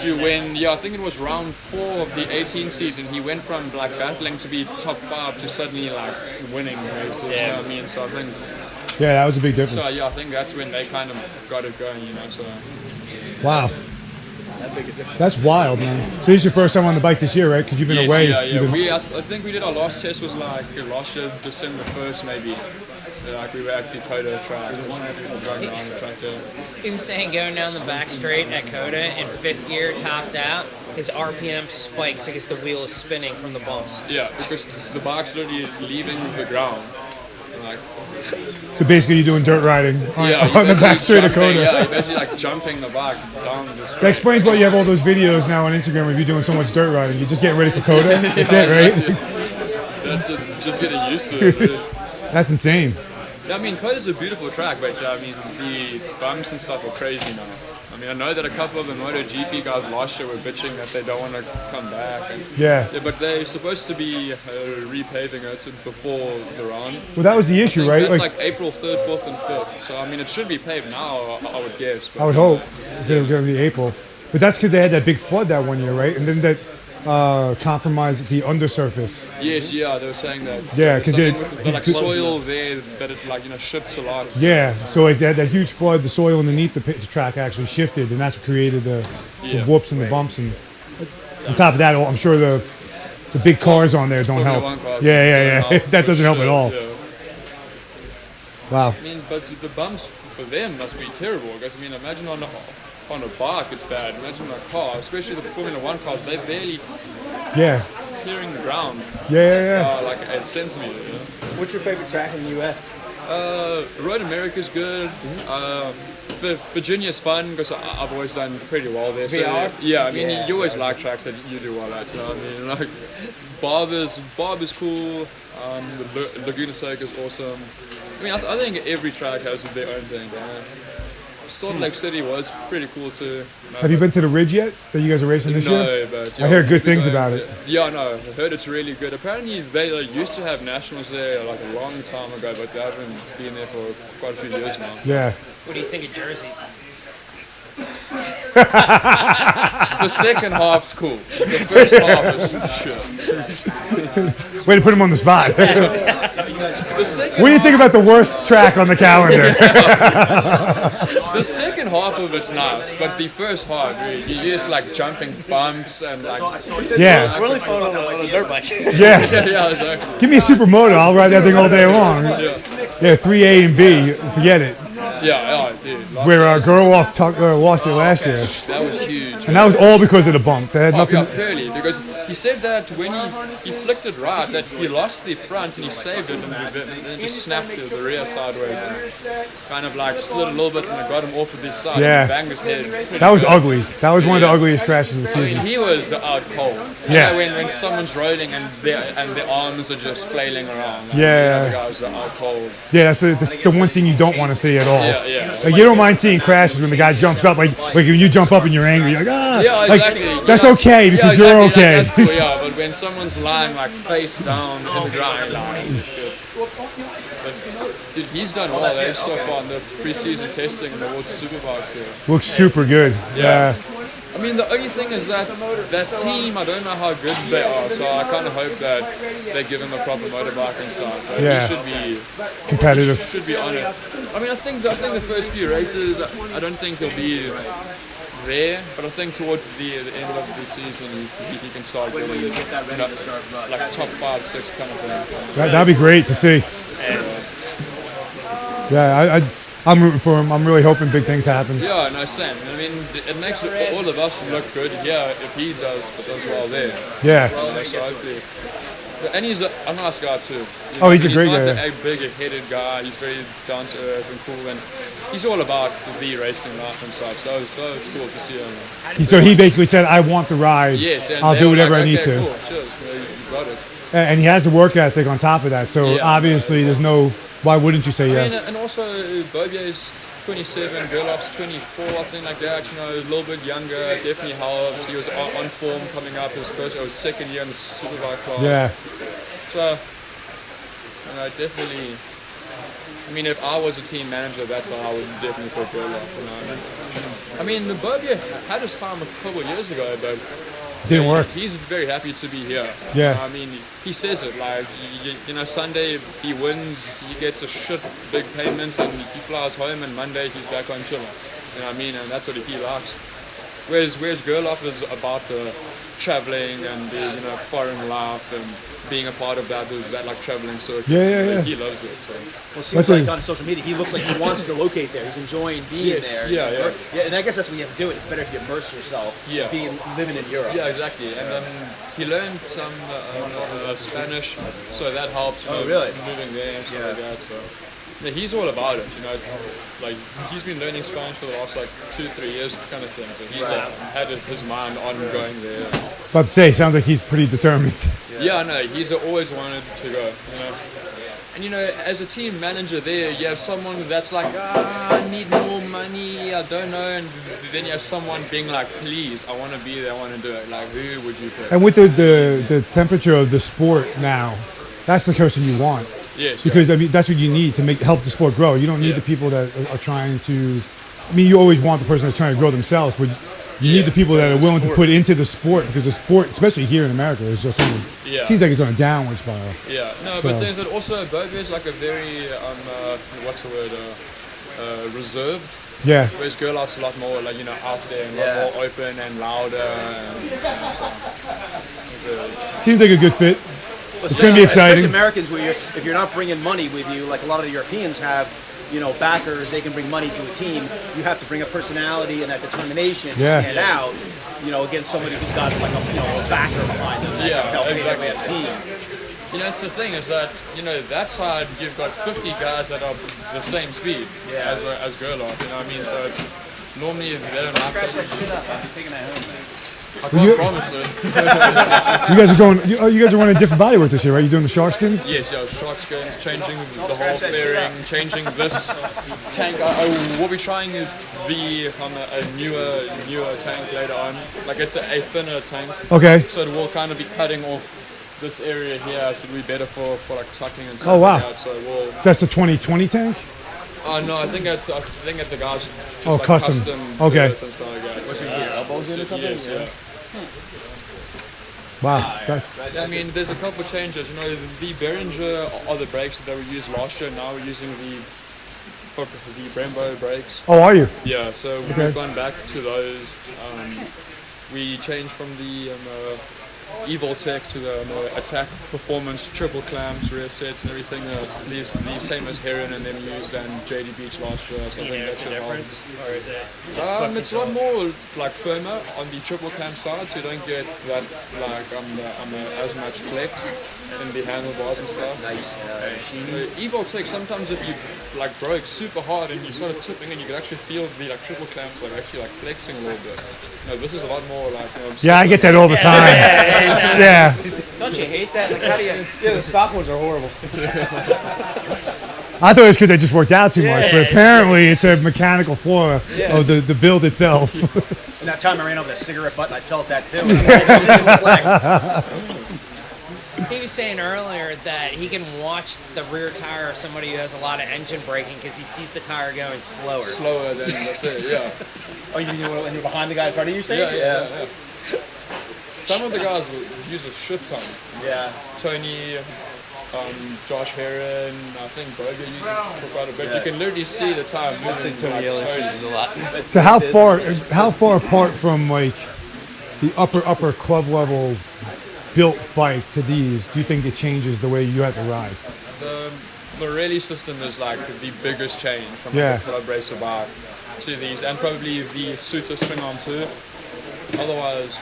to win. Yeah, I think it was round 4 of the 18 season. He went from like battling to be top 5 to suddenly like winning races. You know what I mean? So I think. Yeah, that was a big difference. So yeah, I think that's when they kind of got it going. You know, so. Wow. That's wild, man. So this is your first time on the bike this year, right? Because you've been away. Yeah. I think we did our last test was like last year, December 1st maybe. Like we were at the Coda track. He was saying going down the back straight at Coda in 5th gear, topped out, his RPM spiked because the wheel is spinning from the bumps. Yeah, because the bike's literally leaving the ground. Like, so basically you're doing dirt riding on the back straight of Coda. Yeah, you're basically like jumping the bike down the straight. That explains why you have all those videos now on Instagram of you doing so much dirt riding. You're just getting ready for Coda. That's it, right? That's it, just getting used to it. That's insane. I mean, Coda's a beautiful track, but I mean, the bumps and stuff are crazy now. I mean, I know that a couple of the MotoGP guys last year were bitching that they don't want to come back. And, yeah, but they're supposed to be repaving it before the round. Well, that was the issue, right? That's like April 3rd, 4th, and 5th. So, I mean, it should be paved now, I would guess. But, I would hope if it was going to be April. But that's because they had that big flood that one year, right? And then that compromised the undersurface. Yes, yeah, they were saying that. Yeah, because the like soil there that it like shifts a lot. Yeah, so like that huge flood, the soil underneath the track actually shifted, and that's what created the whoops and the bumps. And on top of that, I'm sure the big cars on there don't help. Yeah. That doesn't help at all. Yeah. Wow. I mean, but the bumps for them must be terrible. Because I mean, imagine on a bike it's bad. Imagine on a car, especially the Formula 1 cars, they're barely clearing the ground. Like a centimeter. You know? What's your favorite track in the U.S.? Road America's good. Virginia's fun because I've always done pretty well there. So, yeah, I mean, you always like tracks that you do well at. You know what I mean? Like Barber's cool. Laguna Seca is awesome. I mean, I think every track has their own thing. Right? Salt Lake City was pretty cool too. Have you been to the Ridge yet? That you guys are racing this year? No, but I heard good things about it. Yeah, no, I heard it's really good. Apparently, they used to have nationals there like a long time ago, but they haven't been there for quite a few years now. Yeah. What do you think of Jersey? The second half's cool. The first half is shit. Way to put him on the spot. What do you think about the worst track on the calendar? The second half of it's nice, but the first half, you're just like jumping bumps and like. Yeah. Really fun on a dirt bike. Yeah. Exactly. Give me a supermoto. I'll ride that thing all day long. Yeah, 3A and B. Forget it. Yeah, dude. Where Gerloff lost it last year. That was huge. And that was all because of the bump. They had nothing. Yeah, purely. Because he said that when he flicked it right, that he lost the front and he saved it and then just snapped the rear sideways and kind of like slid a little bit and it got him off of this side and banged his head. That was ugly. That was one of the ugliest crashes of the season. I mean, he was out cold. Yeah. When someone's rolling and their arms are just flailing around. Like, yeah. The guys are out cold. Yeah, that's the one thing you don't want to see at all. Yeah. Like you don't mind seeing crashes when the guy jumps up, like when you jump up and you're angry, you're like, ah. Yeah, exactly. Like, that's okay because you're okay. That's cool, yeah. But when someone's lying like face down in the ground, like, dude, he's done well so far in the preseason testing in the World Superbikes here. Looks super good. Yeah. I mean, the only thing is that team, I don't know how good they are, so I kind of hope that they give him a proper motorbike and stuff. But he should be competitive. He should be on it. I mean, I think the first few races, I don't think he'll be there, but I think towards the end of the season, he can start getting like top 5, 6 kind of thing. That'd be great to see. Yeah, I'm rooting for him. I'm really hoping big things happen. Yeah, no, same. I mean, it makes all of us look good here if he does well there. Yeah. So hopefully. And he's a nice guy too. He's a great guy. He's not a big-headed guy. He's very down to earth and cool, and he's all about the racing life and stuff. So it's cool to see him. So he basically said, "I want the ride. Yes, and I'll do whatever I need okay, to." Cool. Cheers. You got it. And he has the work ethic on top of that. So obviously, there's no. Why wouldn't you say yes? And also, Bobier's 27, Gerloff's 24, I think like that. You know, a little bit younger. Definitely helps. He was on form coming up. His second year in the Superbike class. Yeah. So, definitely. I mean, if I was a team manager, that's how I would definitely put Gerloff. I mean, the Bobby had his time a couple of years ago, but didn't work. He's very happy to be here. Yeah. I mean, he says it like, Sunday he wins, he gets a shit big payment, and he flies home, and Monday he's back home chilling. You know what I mean? And that's what he likes. Whereas Gerloff is about the traveling and the foreign life and being a part of that like traveling circuit. Yeah. He loves it. So. Well, it seems like on social media, he looks like he wants to locate there. He's enjoying being there. Yeah. And I guess that's what you have to do. It's better if you immerse yourself. Living in Europe. Yeah, exactly. And he learned some Spanish, so that helps. Really? Moving there and stuff like that. So. Yeah, he's all about it, like he's been learning Spanish for the last 2-3 years kind of thing, so he's had his mind on going there. About to say, sounds like he's pretty determined. Yeah, no, he's always wanted to go, And as a team manager there, you have someone that's like, I need more money, I don't know, and then you have someone being like, please, I want to be there, I want to do it. Like, who would you pick? And with the temperature of the sport now, that's the person you want. Yes, because I mean that's what you need to help the sport grow. You don't need the people that are trying to. I mean, you always want the person that's trying to grow themselves, but you need the people that are willing to put into the sport, because the sport, especially here in America, is just seems like it's on a downward spiral. Yeah, no, but there's also Bobby is like a very what's the word, reserved. Yeah. Whereas Gerloff's a lot more out there and a lot more open and louder. Seems like a good fit. It's going to be exciting. Especially Americans, where if you're not bringing money with you, like a lot of the Europeans have, backers, they can bring money to a team. You have to bring a personality and that determination to stand out, against somebody who's got like a backer behind them that can help exactly a team. It's the thing is that, that side you've got 50 guys that are the same speed as Gerloff, what I mean? So it's normally they don't have to. I can't promise it. You guys are going. You guys are running different bodywork this year, right? You're doing the shark skins. Yes, shark skins. Changing the whole fairing, changing this tank. We'll be trying the on a newer tank later on. Like it's a thinner tank. Okay. So we'll kind of be cutting off this area here, so it'll be better for like tucking and stuff. Oh wow. Like that. So we'll. That's the 2020 tank. No, I think at the guys just like custom. Okay. And stuff like that. What's your gear? Elbows in or something? Yes, yeah. Wow. I mean, there's a couple changes. The Behringer are the brakes that we used last year. Now we're using the Brembo brakes. Oh, are you? Yeah. So we've gone back to those. We changed from the Evil Tech to the Attack Performance triple clamps, rear sets, and everything. The same as Heron and then used and JD Beach last year. So I think that's the difference. Or is it? It's a lot more like firmer on the triple clamp side, so you don't get that like as much flex in the handlebars and stuff. Nice. Evil Tech, sometimes if you like broke super hard and you started tipping, and you could actually feel the triple clamps actually flexing a little bit. This is a lot more like. Yeah, I get that all the time. Yeah. Don't you hate that? Like, how do you? Yeah, the stock ones are horrible. I thought it was because they just worked out too much, but apparently it's a mechanical flaw of the build itself. And that time I ran over the cigarette butt, I felt that too. He was saying earlier that he can watch the rear tire of somebody who has a lot of engine braking because he sees the tire going slower. Slower than the Oh, you mean when you're behind the guy in front of you, saying? Yeah. Some of the guys use a shit ton. Yeah. Tony, Josh Heron, I think Boga uses for quite a bit. Yeah. You can literally see the tire moving. Tony uses a lot. So how far apart from like the upper club level built bike to these do you think it changes the way you have to ride? The Morelli system is like the biggest change from the club racer bike to these, and probably the Suter swing arm too. Otherwise,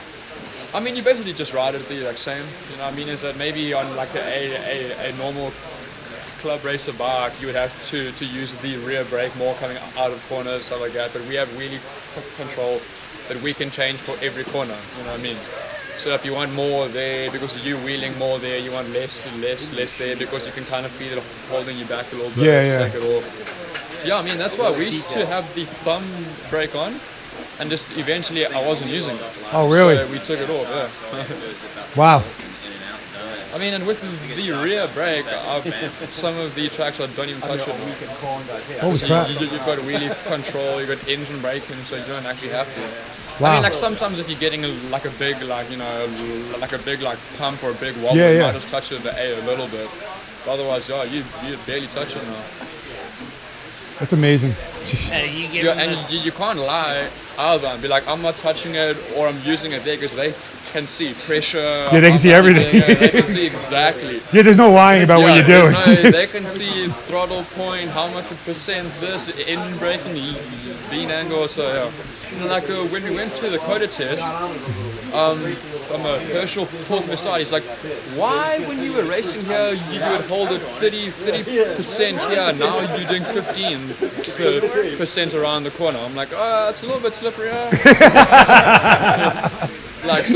I mean, you basically just ride it the same. I mean, is that maybe on like a normal club racer bike, you would have to use the rear brake more coming out of corners, stuff like that. But we have wheelie control that we can change for every corner. You know what I mean? So if you want more there because you're wheeling more there, you want less there because you can kind of feel it holding you back a little bit. Take it off. So I mean, that's why we used to have the thumb brake on. And just eventually I wasn't using it. Oh, really? So we took it off, Wow. I mean, and with the rear brake, some of the tracks I don't even touch it. Holy crap. You've got wheelie control, you've got engine braking, so you don't actually have to. Wow. I mean, like sometimes if you're getting like a big, like like a big like pump or a big wobble, Yeah, you yeah. might just touch it a little bit. But otherwise, yeah, you barely touch it now. That's amazing. You give Yeah, them and you can't lie either and be like, I'm not touching it or I'm using it there because they can see pressure. Yeah, they can see everything. They can see exactly. Yeah, there's no lying about what you're doing. They can see throttle point, how much of percent this, engine braking, lean angle. So yeah. And like when we went to the Coda test, from a Herschel pulls me aside. He's like, why when you were racing here you would hold it 30% here, now you're doing 15% around the corner. I'm like, oh, it's a little bit slippery. Like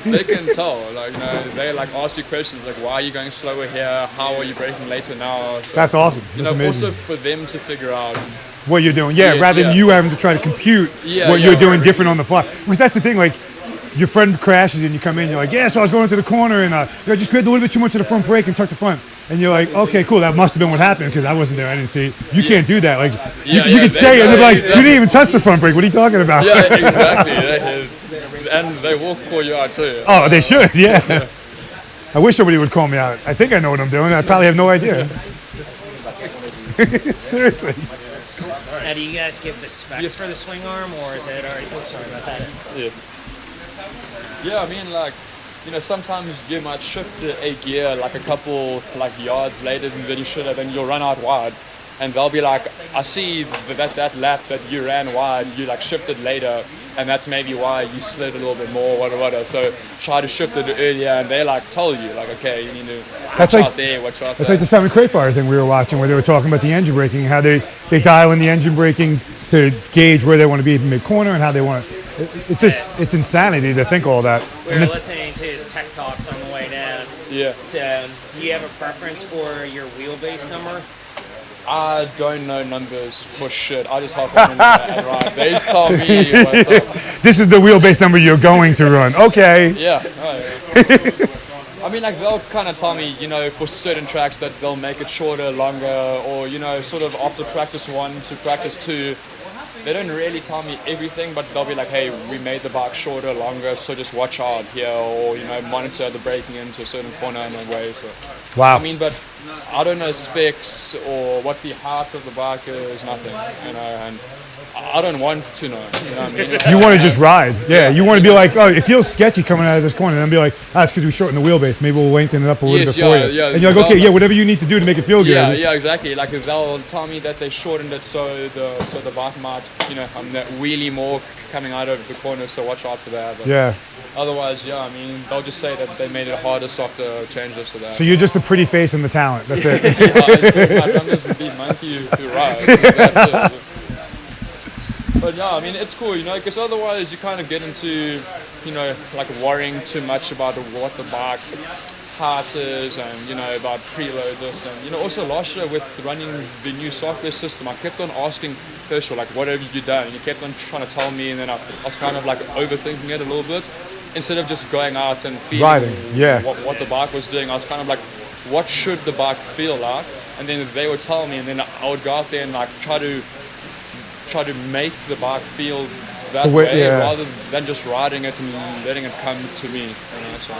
they can tell, like they like ask you questions like, why are you going slower here? How are you braking later now? So, That's awesome. That's amazing. Also for them to figure out what you're doing, rather than you having to try to compute what you're doing different on the fly. Because that's the thing, like your friend crashes and you come in, you're like, so I was going to the corner and I just grabbed a little bit too much of the front brake and tucked the front. And you're like, okay, cool, that must have been what happened because I wasn't there, I didn't see it. You can't do that. Like you can say it and they're like, exactly. You didn't even touch the front brake. What are you talking about? Yeah, exactly. And they will call you out too. Oh, they should, yeah. I wish somebody would call me out. I think I know what I'm doing. I probably have no idea. Seriously. Now, do you guys give the specs for the swing arm, or is it already? Oh, sorry about that. Yeah, I mean, like, sometimes you might shift a gear like a couple like yards later than you should have, and you'll run out wide. And they'll be like, I see that lap that you ran wide, you like shifted later, and that's maybe why you slid a little bit more, whatever. So try to shift it earlier, and they like tell you, like, okay, you need to watch out there, watch out there. That's like the Simon Crayfire thing we were watching, where they were talking about the engine braking, how they dial in the engine braking to gauge where they want to be in mid-corner and how they want to. It's insanity to think all that. We were listening to his tech talks on the way down. Yeah. So, do you have a preference for your wheelbase number? I don't know numbers for shit. I just hop on and ride. They tell me what's up. This is the wheelbase number you're going to run. Okay. Yeah. I mean, like, they'll kind of tell me, for certain tracks that they'll make it shorter, longer, or, sort of after practice 1 to practice 2. They don't really tell me everything, but they'll be like, hey, we made the bike shorter, longer, so just watch out here, or, monitor the braking into a certain corner in a way. So. Wow. I mean, but I don't know specs or what the heart of the bike is, nothing, and I don't want to know, what I mean? You want to just ride. Yeah, you want to be like, oh, it feels sketchy coming out of this corner, and then be like, it's because we shortened the wheelbase. Maybe we'll lengthen it up a little bit for you. Yeah, and you're like, okay, whatever you need to do to make it feel good. Yeah, exactly. Like they'll tell me that they shortened it so the bike might, wheelie more coming out of the corner, so watch out for that. But otherwise, I mean, they'll just say that they made it harder, softer, change this or that. So you're just a pretty face and the talent. That's it. I'm just a big monkey who rides. That's it. But I mean, it's cool, because otherwise you kind of get into, like worrying too much about what the bike heart is and, about preload this. And, also last year with running the new software system, I kept on asking Herschel, like, what have you done? And he kept on trying to tell me, and then I was kind of like overthinking it a little bit. Instead of just going out and feeling what the bike was doing, I was kind of like, what should the bike feel like? And then they would tell me, and then I would go out there and like try to make the bike feel that way rather than just riding it and letting it come to me. So.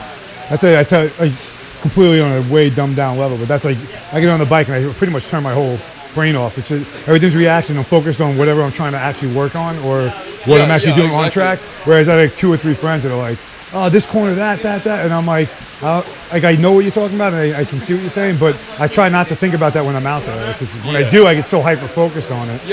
I tell you, completely on a way dumbed down level, but that's like, I get on the bike and I pretty much turn my whole brain off. It's just, everything's reaction. I'm focused on whatever I'm trying to actually work on or what I'm actually doing on track. Whereas I have 2 or 3 friends that are like, oh, this corner, that, and I'm like I know what you're talking about, and I can see what you're saying, but I try not to think about that when I'm out there, because when I do, I get so hyper-focused on it.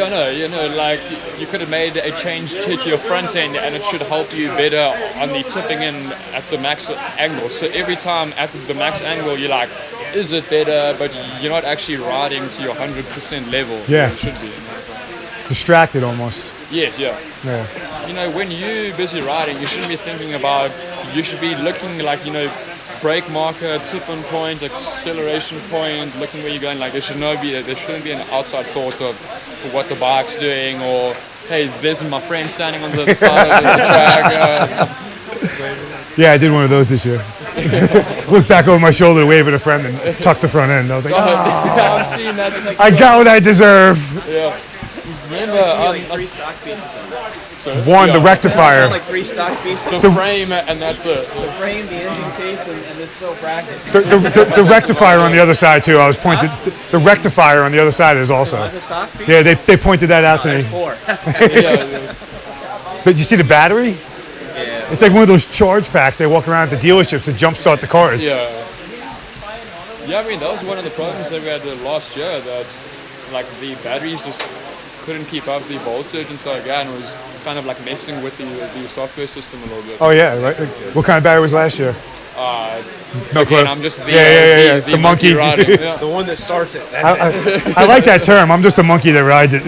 Like you could have made a change to your front end, and it should help you better on the tipping in at the max angle. So every time at the max angle, you're like, is it better? But you're not actually riding to your 100% level. Yeah. You should be. Distracted almost. Yes, yeah. When you're busy riding, you shouldn't be thinking about, you should be looking like, brake marker, tip-in point, acceleration point, looking where you're going. Like there shouldn't be an outside thought of what the bike's doing, or hey, there's my friend standing on the side of the track. Yeah, I did one of those this year. Look back over my shoulder, wave at a friend, and tuck the front end. I was like, I've seen that. I got what I deserve. Yeah. Remember, like 3 stock pieces on that. One, the rectifier. Like 3 stock pieces. The frame, and that's it. The frame, the engine case, and this little bracket. The rectifier on the other side too. I was pointed. The rectifier on the other side is also. Yeah, they pointed that out to me. 4. But you see the battery? Yeah. It's like one of those charge packs they walk around at the dealerships to jumpstart the cars. Yeah. Yeah, I mean that was one of the problems that we had last year. That like the batteries just couldn't keep up the voltage, and so again was kind of like messing with the software system a little bit. Oh yeah, right. What kind of battery was last year? No clue. I'm just the the monkey riding. Yeah. The one that starts it. I like that term. I'm just a monkey that rides it.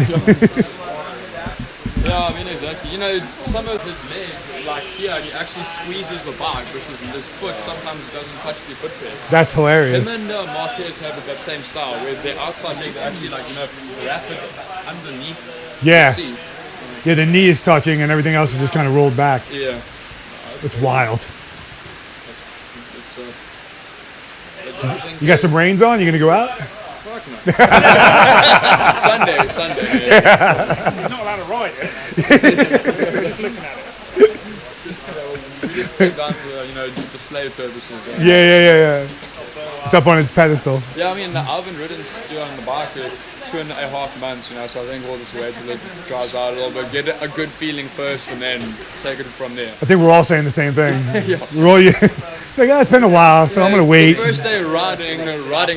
Yeah, I mean exactly. You know, some of his leg, like here, he actually squeezes the bike versus his foot sometimes doesn't touch the foot peg. That's hilarious. Him and Marquez have that same style where their outside leg actually like wrap it underneath the seat. Yeah, the knee is touching and everything else is just kind of rolled back. Yeah. It's wild. You got some reins on? You gonna go out? Fuck no. Sunday. Yeah. He's not allowed to ride it. Just looking at it. Just put down for display purposes. Yeah. It's up on its pedestal. Yeah, I mean I've been ridden on the bike for 2.5 months, so I think we'll just wait till it dries out a little bit, get a good feeling first, and then take it from there. I think we're all saying the same thing. Yeah. We're all, it's like, it's been a while, so I'm gonna wait. The first day riding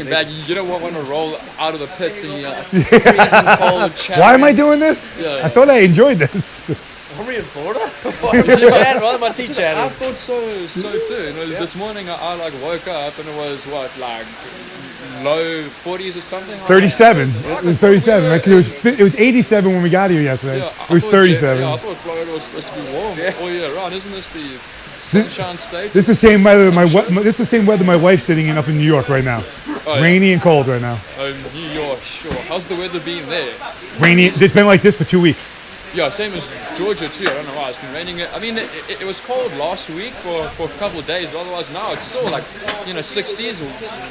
back, you don't want to roll out of the pits and you're like freezing cold. Why am I doing this? Yeah. I thought I enjoyed this. Are we in Florida? Why am I teaching? I thought so too. This morning I like woke up and it was like low 40s or something. 37. It was 37. Like it was 87 when we got here yesterday. Yeah, it was 37. I thought Florida was supposed to be warm all year round. Isn't this the sunshine state? This is the same weather. This is the same weather my wife's sitting in up in New York right now. Oh, yeah. Rainy and cold right now. New York, sure. How's the weather been there? Rainy. It's been like this for 2 weeks. Yeah, same as Georgia too. I don't know why it's been raining. I mean, it was cold last week for a couple of days, but otherwise now it's still like 60s,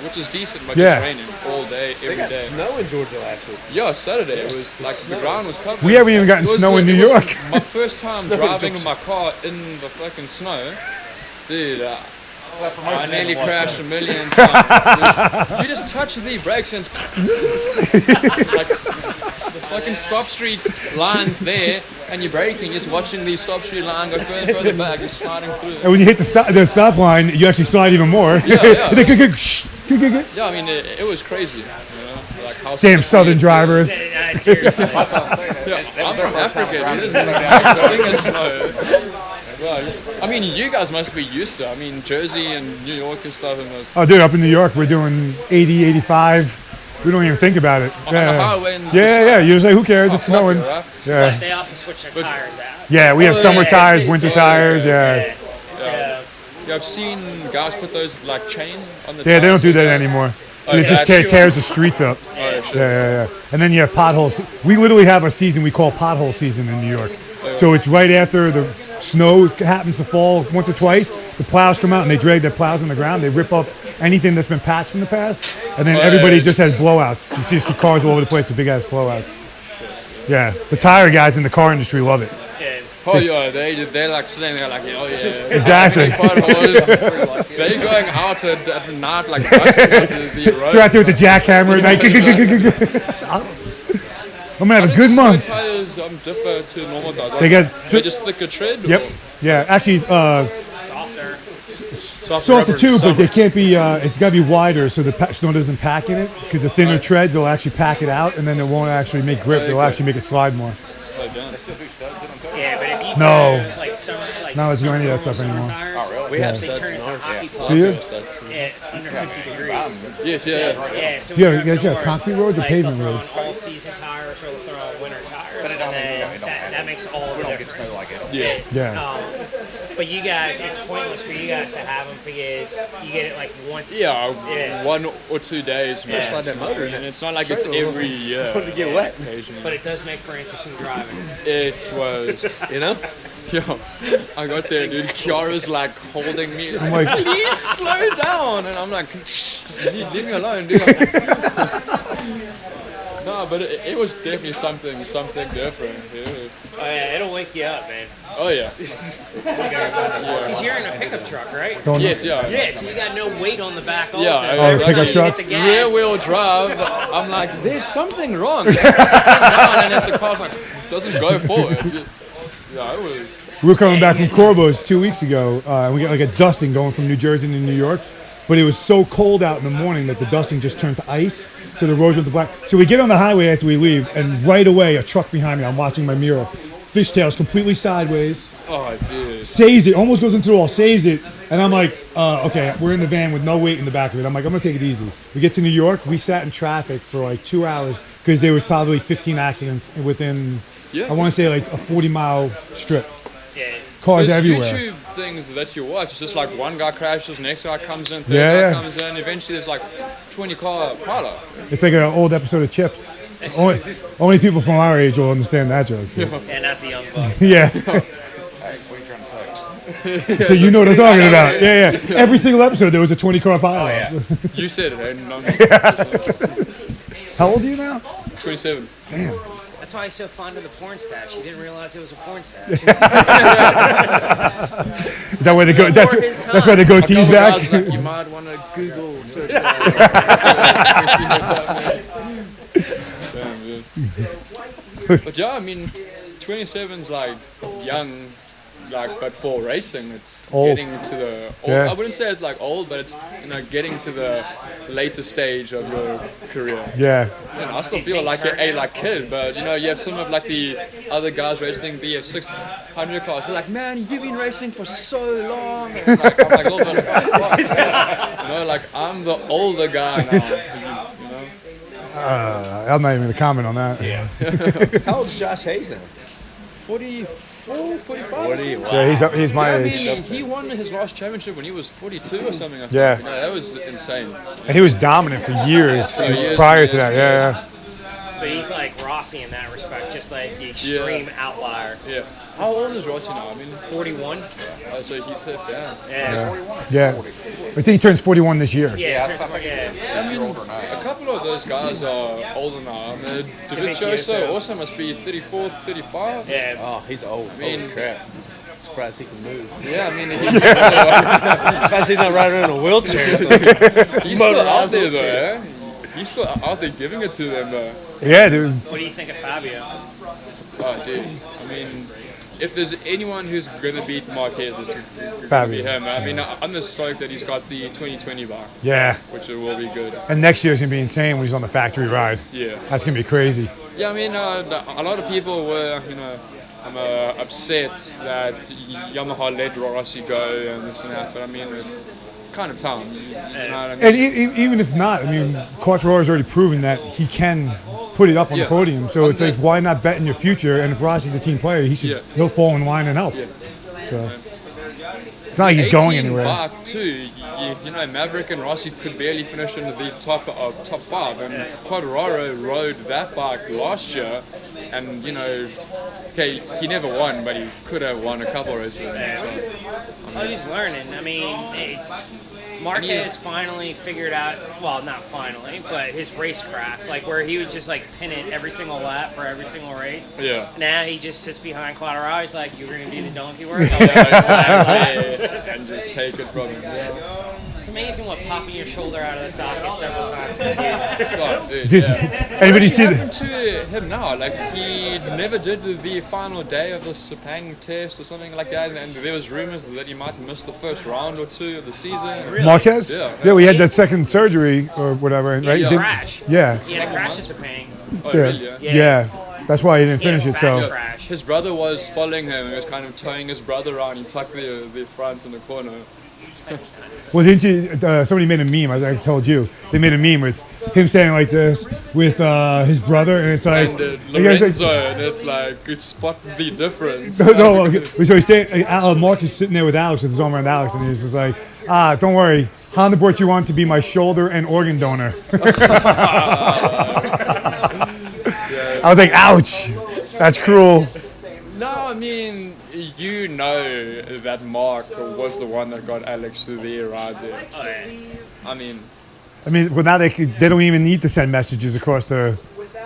which is decent, but it's raining all day, every day. They got snow in Georgia last week. Yeah, Saturday it was like the ground was covered. We haven't even gotten snow in New York. My first time driving my car in the fucking snow, dude. I nearly crashed a million times. You just touch the brakes and like the fucking stop street lines there, and you're braking, just watching the stop street line go further and further back, you're sliding through. And when you hit the stop line, you actually slide even more. Yeah. Yeah, I mean, it was crazy. Like how damn southern drivers. I'm from Africa. This is like snow. Well, I mean, you guys must be used to. I mean, Jersey and New York and stuff. And those. Oh, dude, up in New York, we're doing 80, 85. We don't even think about it. On the highway. Yeah. You're just like, who cares? It's snowing. But they also switch their tires out. Yeah, we have summer tires, winter tires. Yeah. I've seen guys put those like chain on the. Yeah, they don't do that anymore. It just tears the streets up. Yeah. And then you have potholes. We literally have a season we call pothole season in New York. So it's right after the snow happens to fall once or twice. The plows come out and they drag their plows on the ground. They rip up anything that's been patched in the past, and then everybody just has blowouts. You see cars all over the place with big ass blowouts. Yeah, the tire guys in the car industry love it. Oh yeah, they're like sitting there like, oh yeah. Exactly. They're going out at night like busting up the road. They're out there with the jackhammer at night. I'm gonna have a good month. Tires differ to normal tires. They just thicker tread. Yep. Or? Yeah, actually, softer too, but they can't be. It's got to be wider so the snow doesn't pack in it. Because the thinner treads will actually pack it out, and then it won't actually make grip. They'll actually make it slide more. Yeah, but if you like summer, like no, it's doing any of that stuff anymore. Tires, we have they turn into hockey pucks. Do you? Under 50 degrees. Yes. Yeah. So you guys have concrete roads or pavement roads? All season tires or throw winter tires, and then that makes all the difference. Yeah. But you guys, it's pointless for you guys to have them because you get it like once. Yeah, 1 or 2 days. Yeah. Slide that motor in. And it's not like it's every year. To get wet. But it does make for interesting driving. It was, You know? yeah. I got there, dude. Kiara's like holding me. I'm like, Please slow down. And I'm like, just leave me alone, dude. No, but it was definitely something different. Yeah. Oh yeah, it'll wake you up, man. Oh yeah. Because you're in a pickup truck, right? Yes, yeah. Yeah, so you got no weight on the back also. Yeah, Oh, exactly. pickup trucks? You hit the gas. Rear wheel drive. I'm like, there's something wrong. And then the car's like, doesn't go forward. Yeah, it was. we were coming back from Corbo's 2 weeks ago, and we got like a dusting going from New Jersey to New York. But it was so cold out in the morning that the dusting just turned to ice. So the roads went to black. So we get on the highway after we leave, and right away, a truck behind me, I'm watching my mirror. Fishtails completely sideways. Oh, dude. Saves it, almost goes into the wall, saves it. And I'm like, okay, we're in the van with no weight in the back of it. I'm like, I'm going to take it easy. We get to New York. We sat in traffic for like 2 hours because there was probably 15 accidents within, I want to say like a 40-mile strip. Yeah. Cars There's everywhere. YouTube things that you watch. It's just like one guy crashes, next guy comes in, third Yeah, guy yeah. comes in. Eventually, there's like 20 car pileup. It's like an old episode of Chips. Only people from our age will understand that joke. And not the young bucks. Yeah. Hey, what are you trying to say? So you know what I'm talking about. Yeah, yeah. Every single episode there was a 20-car pileup. Oh, yeah. You said it, and How old are you now? 27. Damn. That's why he's so fond of the porn stash. He didn't realize it was a porn stash. Is that where they go? That's where the goatee's back. Like, you might want to Google search that. Damn, dude. But yeah, I mean, 27's like young, like, but for racing, it's Old. getting to the old. Yeah. I wouldn't say it's like old, but it's getting to the later stage of your career. Yeah. I still feel like a kid, but you have some of like the other guys racing the 600 cars. They're like, man, you've been racing for so long. And I'm like a little bit like, oh, fuck. Like I'm the older guy now. I'm not even going to comment on that. Yeah. How old is Josh Hayes now? 44, 45. 40. Wow. Yeah, he's my I age. mean, he won his last championship when he was 42 or something. I think. Yeah. That was insane. And he was dominant for years years prior and to that. years, Yeah. But he's like Rossi in that respect, just like the extreme outlier. Yeah. How old is Rossi now? I mean, 41. so he's hit down. Yeah. Yeah. I think he turns 41 this year. Yeah. I thought Yeah. I mean, older now. a couple of those guys are older now. I mean, Davizioso also must be 34, 35. Yeah. Oh, he's old. mean- Holy crap. Surprised he can move. Yeah, I mean, Surprised he's not riding around in a wheelchair or something. he's still out there though. Eh? He's still out there giving it to them though. Yeah, dude. What do you think of Fabio? Oh, dude. I mean, if there's anyone who's going to beat Marquez, it's going to be Fabio. him. I mean, I'm just stoked that he's got the 2020 back, Yeah. which will be good. And next year's going to be insane when he's on the factory ride. Yeah. That's going to be crazy. Yeah, I mean, a lot of people were, upset that Yamaha let Rossi go and this and that, but I mean, it's kind of time. You know what I mean? And even if not, I mean, Quattraro has already proven that he can put it up on the Yeah. podium. So On it's like, the- why not bet in your future? And if Rossi's the team player, he'll fall in line and help. Yeah. So it's not like he's going 18 anywhere. back too. Maverick and Rossi could barely finish in the top 5, and Quattraro rode that bike last year, and okay, he never won, but he could have won a couple races. So, Oh, he's learning. I mean, Marquez finally figured out, well, not finally, but his racecraft, like where he would just like pin it every single lap for every single race. yeah. Now he just sits behind Quattraro. He's like, "You're gonna do the donkey work." And just take it from him. Yeah. It's amazing what popping your shoulder out of the socket several times can do. God, dude, Did yeah. anybody see What that? happened to him now? Like he never did the final day of the Sepang test or something like that, and there was rumors that he might miss the first round or two of the season. Marquez? Yeah. we had that second surgery or whatever, right? He had a Didn't- crash. Yeah. He had a crash at Sepang. Oh, Yeah. really? Yeah. Yeah. That's why he didn't He had a finish it. fast So crash. His brother was following him. He was kind of towing his brother around. He tucked the front in the corner. Well, didn't you? Somebody made a meme. I told you they made a meme where it's him standing like this with his brother, and it's like Lorenzo, and it's like you spot the difference. No, so he's staying. Mark is sitting there with Alex with his arm around Alex, and he's just like, don't worry, Honda brought you on to be my shoulder and organ donor. I was like, ouch, that's cruel. No, I mean, you know that Mark was the one that got Alex to there right there. Oh, yeah. I mean, well, now they don't even need to send messages across the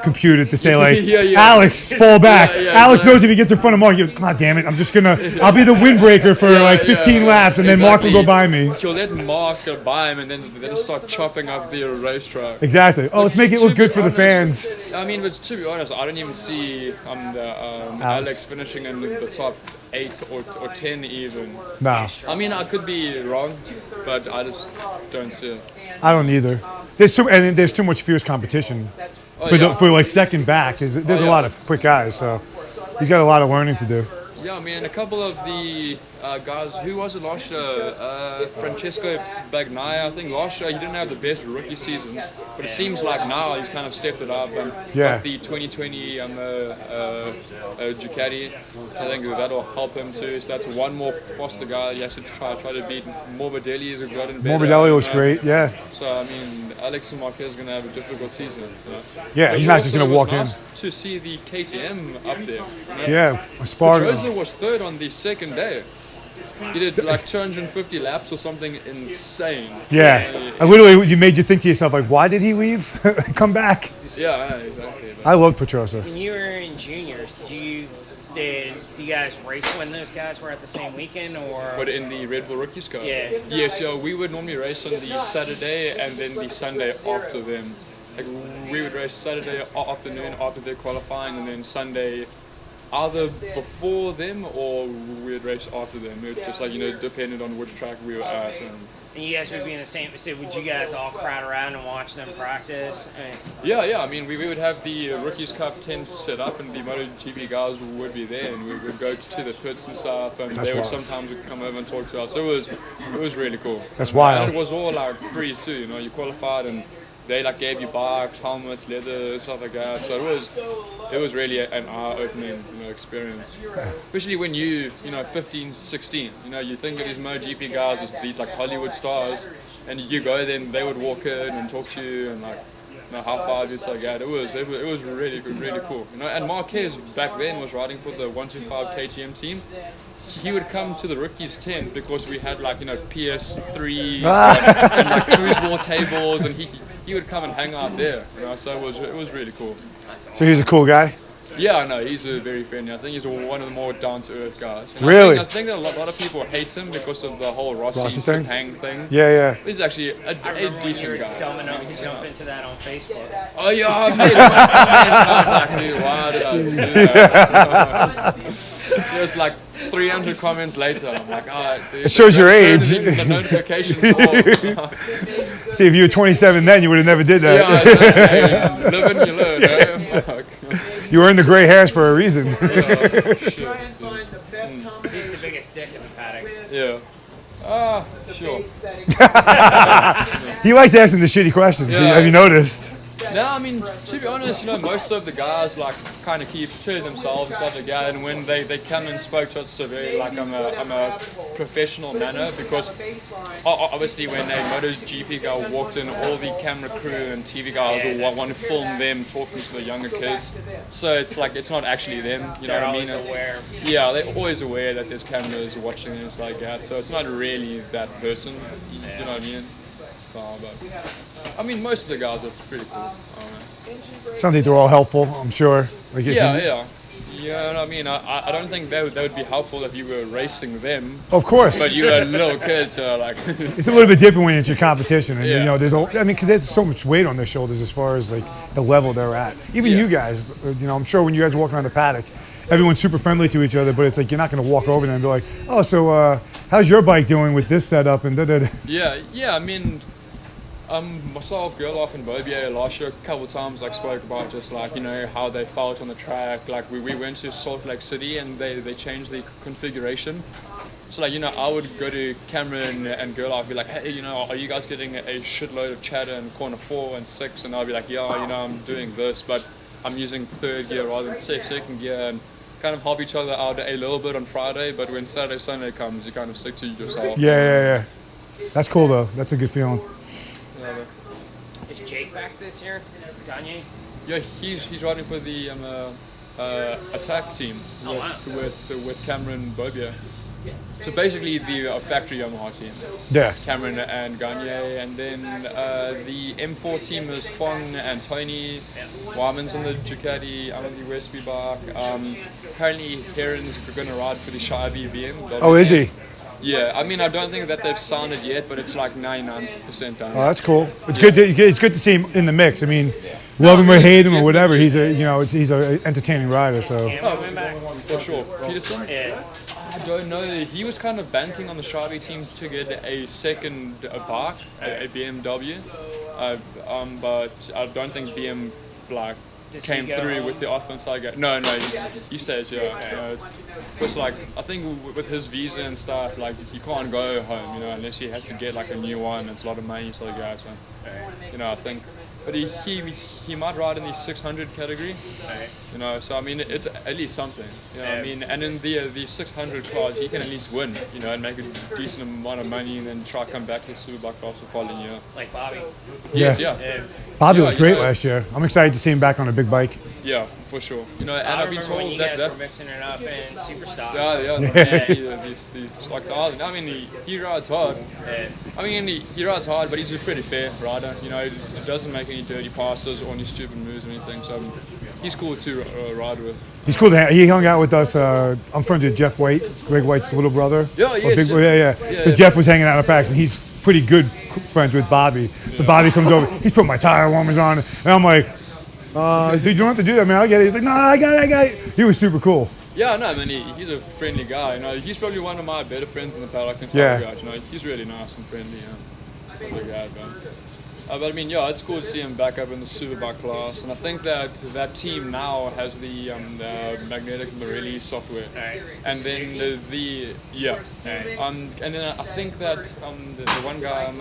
computer to say like, Alex, fall back. Alex knows if he gets in front of Mark, God damn it, I'll be the windbreaker for 15 laps, and then Mark will go by me. He'll let Mark go by him, and then they'll start chopping up the racetrack. Exactly. Oh, let's make it look good for the fans. I mean, but to be honest, I don't even see Alex finishing in the top 8 or 10 even. No. I mean, I could be wrong, but I just don't see it. I don't either. There's too much fierce competition. For like second back, there's a lot of quick guys, so he's got a lot of learning to do. Yeah, I mean, a couple of the guys, who was it last year? Francesco Bagnaia, I think last year he didn't have the best rookie season, but it seems like now he's kind of stepped it up and got the 2020 Ducati. So I think that'll help him too. So that's one more faster guy he has to try to beat. Morbidelli is a good and better. Morbidelli looks great, yeah. So I mean, Alex Marquez is going to have a difficult season. Yeah, he's not just going to walk in. To see the KTM up there. Yeah, Sparta was third on the second day. He did like 250 laps or something insane. Yeah, literally, you made you think to yourself like, why did he leave? Come back. Yeah, exactly. I love Petrosa. When you were in juniors, did you guys race when those guys were at the same weekend, or? But in the Red Bull Rookies Cup? Yeah. Yes, yeah, we would normally race on the Saturday and then the Sunday after them. Like we would race Saturday afternoon after their qualifying, and then Sunday either before them or we'd race after them. It just like, depended on which track we were at. And you guys would be in the same, so would you guys all crowd around and watch them practice? Yeah, I mean, we would have the Rookies Cup tent set up, and the MotoGP guys would be there, and we would go to the pits and stuff, and they would sometimes come over and talk to us. It was really cool. That's wild. And it was all like free too, you qualified and they like gave you bikes, helmets, leather, stuff like that. So it was really an eye-opening experience. Especially when you 15, 16, you think of these MotoGP guys as these like Hollywood stars, and you go there and they would walk in and talk to you and like high five you, like that. It was really cool. And Marquez back then was riding for the 125 KTM team. He would come to the rookies tent because we had like PS3 and like foosball tables, and he would come and hang out there. So it was really cool. So he's a cool guy. Yeah, no, he's a very friendly. I think he's one of the more down-to-earth guys. Really? I think that a lot of people hate him because of the whole Rossi hang thing. Yeah. He's actually a decent guy. Dumb enough to jump into that on Facebook. Oh yeah, I made it. I was like, dude, why did I do that? There's like 300 comments later. I'm like, dude, it shows your age. The notifications. See, if you were 27 then, you would have never did that. Yeah, exactly. Live and you learn. You earned the gray hairs for a reason. He's the biggest dick in the paddock. Yeah. Sure. He likes asking the shitty questions. Yeah. Have you noticed? No, I mean, to be honest, most of the guys like kind of keep to themselves and stuff like that. And when they come and spoke to us, so very like I'm a professional manner, because obviously when a MotoGP guy walked in, all the camera crew and TV guys will want to film them talking to the younger kids. So it's like it's not actually them. You know what I mean? Aware. Yeah, they're always aware that there's cameras watching and it's like that. So it's not really that person. You know what I mean? But I mean, most of the guys are pretty cool. Some think they're all helpful, I'm sure. Like Yeah, you know what I mean? I don't think that would be helpful if you were racing them. Of course. But you're a little kid, so like... It's a little bit different when it's your competition. And, because there's so much weight on their shoulders as far as, like, the level they're at. Even you guys, I'm sure when you guys walk around the paddock, everyone's super friendly to each other, but it's like you're not going to walk over them and be like, oh, so how's your bike doing with this setup? And da-da-da. Yeah, I mean... myself, Gerloff and Bobier last year a couple of times spoke about just how they felt on the track. Like we went to Salt Lake City and they changed the configuration. So like, I would go to Cameron and girl, I'd be like, hey, are you guys getting a shitload of chatter in corner 4 and 6? And I'll be like, yeah, I'm doing this, but I'm using third gear rather than second gear, and kind of help each other out a little bit on Friday. But when Saturday, Sunday comes, you kind of stick to yourself. Yeah. That's cool though. That's a good feeling. Is Jake back this year? Gagne? Yeah, he's riding for the attack team with Cameron Bobier. So basically the factory Yamaha team. Yeah. Cameron and Gagne, and then the M4 team is Fong and Tony. Wyman's on the Ducati, I'm on the Westby bike. Apparently Heron's going to ride for the Shy BM. Oh, is he? Yeah, I mean, I don't think that they've signed it yet, but it's like 99% done. Oh, that's cool. It's good to see him in the mix. I mean, love him or hate him or whatever, he's a entertaining rider. So. For sure. Peterson? Yeah. I don't know. He was kind of banking on the Sharby team to get a second bike, a BMW, but I don't think BM came through with the offense I got. No, he stays. Yeah, because I think with his visa and stuff, like he can't go home, unless he has to get like a new one. It's a lot of money, so I think. But he might ride in the 600 category, so I mean it's at least something, I mean, and in the 600 class he can at least win, and make a decent amount of money, and then try to come back to the Superbike class the following year. Like Bobby. Yes, Bobby was great last year. I'm excited to see him back on a big bike. Yeah, for sure. And I've been told when you guys were mixing it up in Superstock. He's like, I mean, he rides hard. I mean, he rides hard, but he's a pretty fair rider. He doesn't make any dirty passes or any stupid moves or anything. So he's cool to ride with. He's cool. He hung out with us. I'm friends with Jeff White, Greg White's little brother. Yeah. So Jeff was hanging out in packs, and he's pretty good friends with Bobby. So Bobby comes over. He's putting my tire warmers on, and I'm like, dude, you don't have to do that, man. I get it. He's like, no, I got it. He was super cool. Yeah, no, man, he's a friendly guy. He's probably one of my better friends in the paddock and stuff like that. He's really nice and friendly. But I mean, it's cool to see him back up in the Superbike class, and I think that team now has the magnetic Morelli software, and then and then I think that the one guy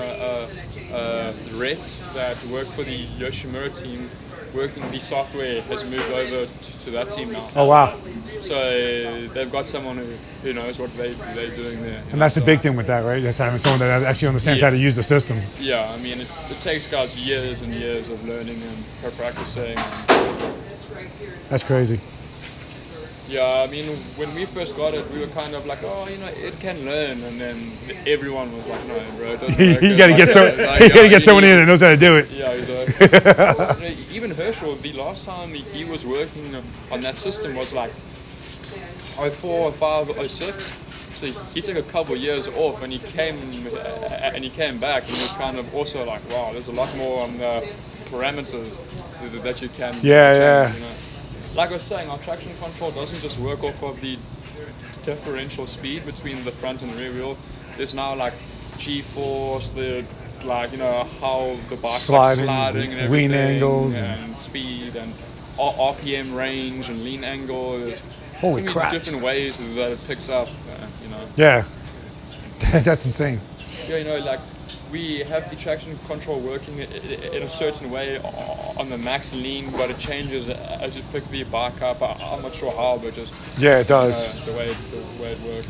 Rhett that worked for the Yoshimura team, working the software, has moved over to that team now. Oh wow! So they've got someone who knows what they're doing there. And that's the big thing with that, right? That's having someone that actually understands how to use the system. Yeah, I mean, it takes guys years and years of learning and practicing. That's crazy. Yeah, I mean, when we first got it, we were kind of like, it can learn, and then everyone was like, no, bro, it doesn't work. You got to get someone in that knows how to do it. Yeah, exactly. Even Herschel, the last time he was working on that system was like 04, 05, 06. So he took a couple of years off, and he came back, and he was kind of also like, wow, there's a lot more on the parameters that you can change, Like I was saying, our traction control doesn't just work off of the differential speed between the front and rear wheel. There's now like G-force, how the bike's sliding and everything, lean angles, and speed, and RPM range, and lean angle. There's holy crap, different ways that it picks up. Yeah, that's insane. Yeah, we have the traction control working in a certain way on the max lean, but it changes as you pick the bike up. I'm not sure how, but just it does. The way it works.